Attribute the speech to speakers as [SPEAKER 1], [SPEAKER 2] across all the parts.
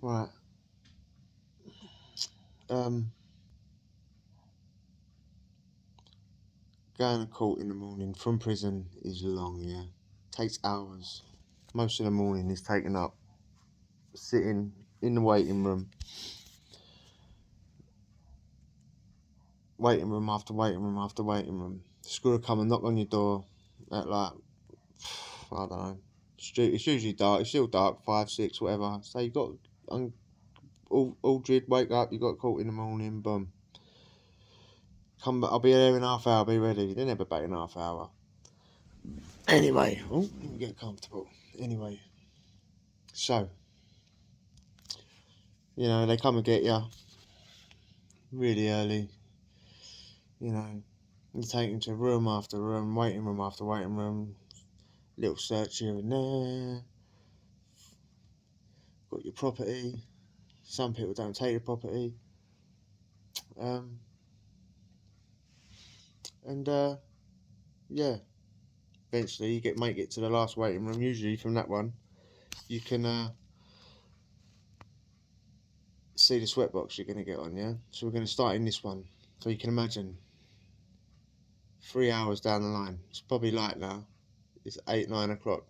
[SPEAKER 1] Right. Um, Going to court in the morning from prison is long, yeah. Takes hours. Most of the morning is taken up sitting in the waiting room after waiting room after waiting room. The screw will come and knock on your door at like, I don't know. It's usually dark. It's still dark, 5, 6, whatever. So you got all dread. Wake up. You got caught in the morning. Boom. Come back. I'll be there in half hour. Be ready. They're never back in half hour. Anyway, get comfortable. Anyway, so they come and get you really early. You take them to room after room, waiting room after waiting room. Little search here and there. Got your property. Some people don't take your property. Yeah. Eventually, you make it to the last waiting room. Usually, from that one, you can see the sweatbox you're going to get on. Yeah. So we're going to start in this one. So you can imagine 3 hours down the line. It's probably light now. It's 8, 9 o'clock.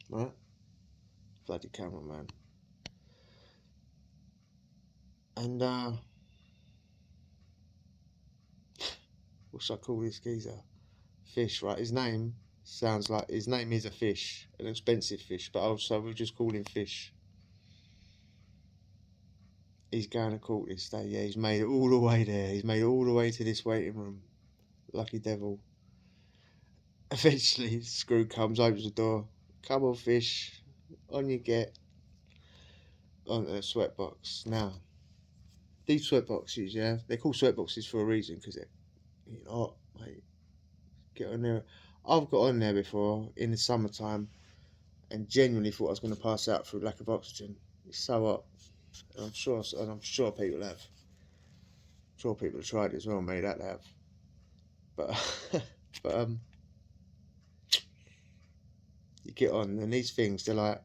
[SPEAKER 1] Right? Bloody cameraman. And what should I call this geezer? Fish, right? His name is a fish, an expensive fish, but also we'll just call him Fish. He's going to court this day. Yeah, he's made it all the way there. He's made it all the way to this waiting room. Lucky devil. Eventually, the screw comes, opens the door. Come on, Fish. On you get. Onto the sweatbox. Now, these sweatboxes, yeah, they're called sweatboxes for a reason, because they're hot, mate. Get on there. I've got on there before in the summertime and genuinely thought I was going to pass out through lack of oxygen. It's so hot. And I'm sure people have. I'm sure people have tried it as well, mate. That they have. But but you get on, and these things, they're like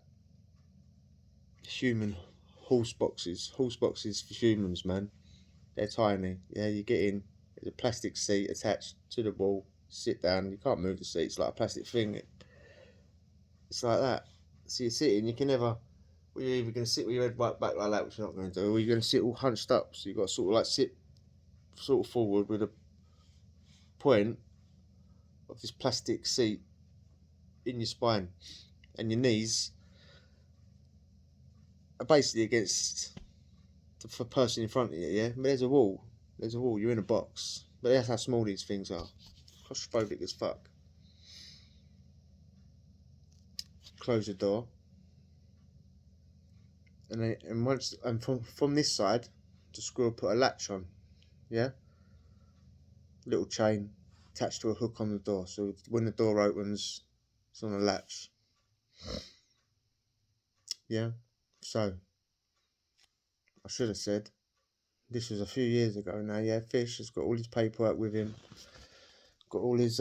[SPEAKER 1] human horse boxes for humans, man. They're tiny. Yeah, you get in. There's a plastic seat attached to the wall. Sit down. You can't move the seat. It's like a plastic thing. It's like that. So you're sitting. You can never. Well, you're either going to sit with your head right back like that, which you're not going to do, or you're going to sit all hunched up. So you've got to sort of like sit sort of forward with a point of this plastic seat in your spine, and your knees are basically against the person in front of you. Yeah, but there's a wall. You're in a box. But that's how small these things are. Claustrophobic as fuck. Close the door, and from this side, the screw will put a latch on. Yeah, little chain attached to a hook on the door. So when the door opens, it's on a latch. Yeah. So I should have said this was a few years ago now. Yeah, Fish has got all his paperwork with him. Got all his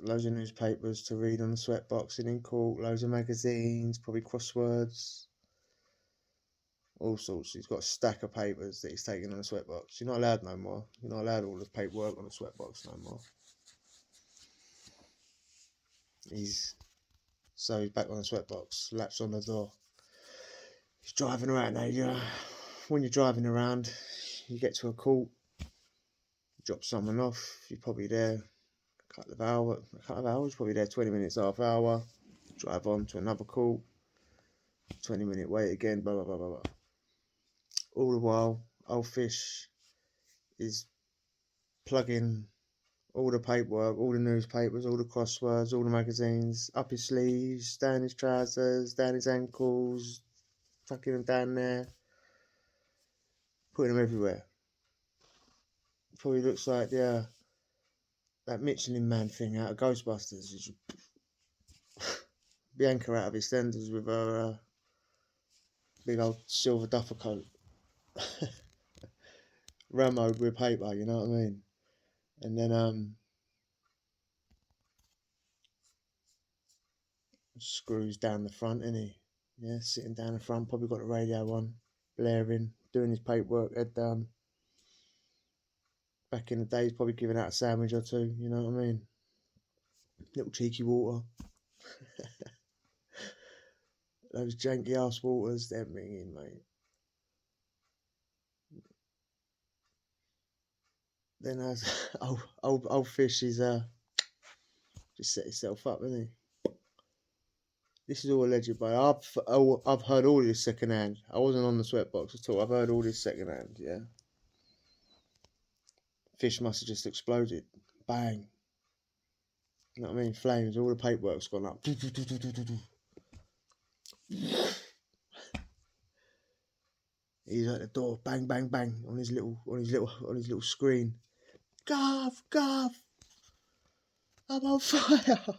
[SPEAKER 1] loads of newspapers to read on the sweatbox and in court, loads of magazines, probably crosswords, all sorts. He's got a stack of papers that he's taking on the sweatbox. You're not allowed no more. You're not allowed all the paperwork on the sweatbox no more. He's back on the sweatbox, latched on the door. He's driving around now. When you're driving around, you get to a court, drop someone off, you're probably there a couple of hours, probably there 20 minutes, half hour, drive on to another call, 20-minute wait again, blah, blah, blah, blah, blah. All the while, old Fish is plugging all the paperwork, all the newspapers, all the crosswords, all the magazines, up his sleeves, down his trousers, down his ankles, tucking them down there, putting them everywhere. Probably looks like that Michelin Man thing out of Ghostbusters. Bianca out of EastEnders with her big old silver duffel coat. Ramoed with paper, you know what I mean? And then Screws down the front, isn't he? Yeah, sitting down the front, probably got the radio on, blaring, doing his paperwork, head down. Back in the days, probably giving out a sandwich or two, you know what I mean? Little cheeky water. Those janky ass waters, they're ringing, mate. Then as old fish, he's just set himself up, isn't he? This is all alleged, but I've heard all this second hand. I wasn't on the Sweatbox at all. I've heard all this second hand. Yeah. Fish must have just exploded. Bang. You know what I mean? Flames. All the paperwork's gone up. He's at the door. Bang, bang, bang on his little screen. Gov, I'm on fire.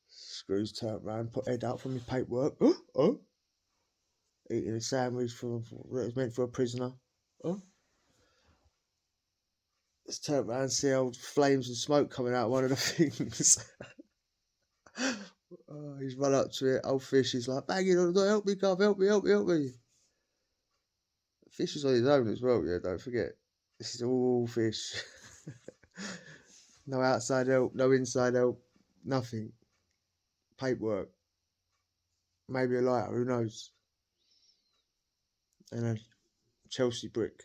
[SPEAKER 1] Screws turned round, put head out from his paperwork. Oh. Eating a sandwich that was meant for a prisoner. Oh. Let's turn around and see old flames and smoke coming out of one of the things. He's run up to it. Old fish is like banging on the door. Help me, Gov, help me. Fish is on his own as well, yeah, don't forget. This is all fish. No outside help, no inside help, nothing. Paperwork. Maybe a lighter, who knows? And a Chelsea brick.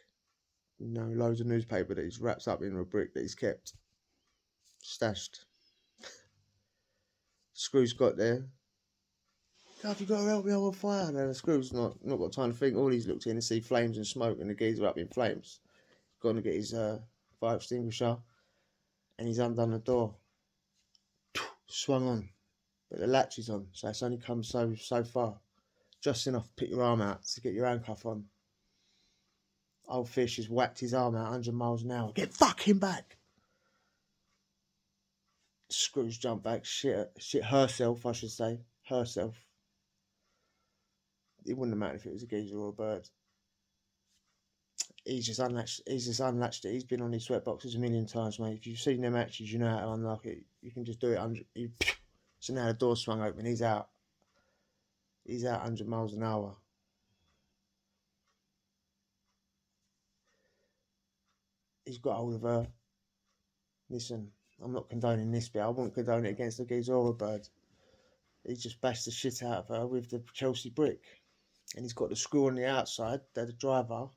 [SPEAKER 1] Loads of newspaper that he's wrapped up in a brick that he's kept. Stashed. Screw's got there. God, you got to help me, I'm on fire. And the Screw's not got time to think. All he's looked in to see flames and smoke and the geezer up in flames. He's gone to get his fire extinguisher and he's undone the door. Swung on. But the latch is on, so it's only come so far. Just enough to put your arm out to get your handcuff on. Old fish has whacked his arm out 100 miles an hour. Get fucking back! Screws jump back. Shit herself, I should say. Herself. It wouldn't have mattered if it was a geezer or a bird. He's just unlatched it. He's been on these Sweatboxes a million times, mate. If you've seen them matches, you know how to unlock it. You can just do it. So now the door swung open. He's out. He's out 100 miles an hour. He's got hold of her. Listen, I'm not condoning this bit. I wouldn't condone it against a geezer or a bird. He just bashed the shit out of her with the Chelsea brick. And he's got the screw on the outside. They're the driver.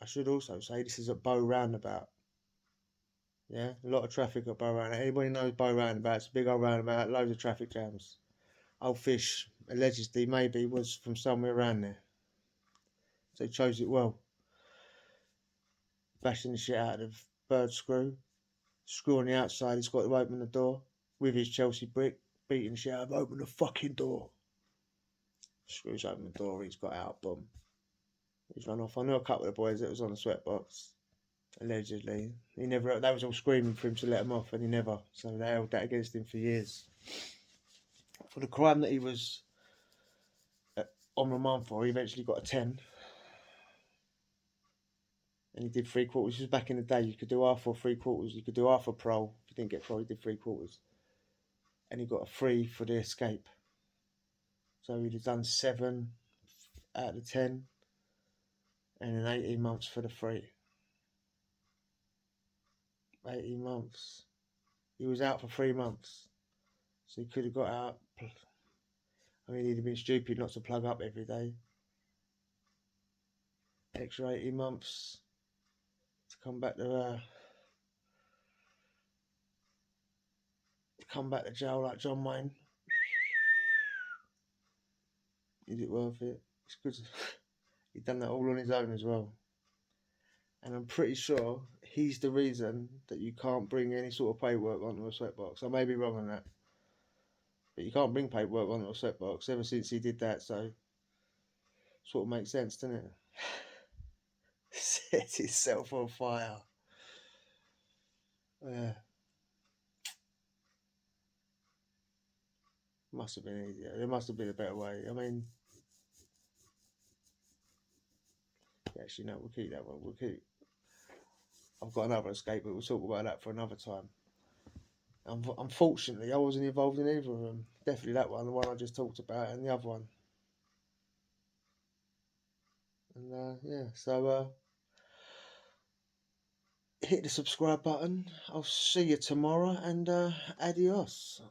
[SPEAKER 1] I should also say this is at Bow Roundabout. Yeah, a lot of traffic at Bow Roundabout. Anybody knows Bow Roundabout? It's a big old roundabout, loads of traffic jams. Old fish, allegedly, maybe, was from somewhere around there. So he chose it well. Bashing the shit out of the bird screw. Screw on the outside, he's got to open the door with his Chelsea brick. Beating the shit out of open the fucking door. Screws open the door, he's got out, boom. He's run off. I know a couple of the boys that was on the Sweatbox. Allegedly. They was all screaming for him to let him off and he never. So they held that against him for years. For the crime that he was on remand for, he eventually got a 10. And he did 3/4. This was back in the day. You could do half or 3/4. You could do half a parole. If you didn't get parole, he did 3/4. And he got a 3 for the escape. So he'd have done 7 out of the 10. And then 18 months for the 3. 18 months. He was out for 3 months. So he could have got out. I mean, he'd have been stupid not to plug up every day. Extra 18 months to come back to jail like John Wayne. Is it worth it? It's good. He'd done that all on his own as well. And I'm pretty sure he's the reason that you can't bring any sort of paperwork onto a Sweatbox. I may be wrong on that. But you can't bring paperwork onto a Sweatbox ever since he did that, so sort of makes sense, doesn't it? Set himself on fire. Yeah. Must have been easier. There must have been a better way. I mean, actually, no, we'll keep that one. I've got another escape, but we'll talk about that for another time. Unfortunately, I wasn't involved in either of them. Definitely that one, the one I just talked about, and the other one. And yeah, so hit the subscribe button. I'll see you tomorrow, and adios.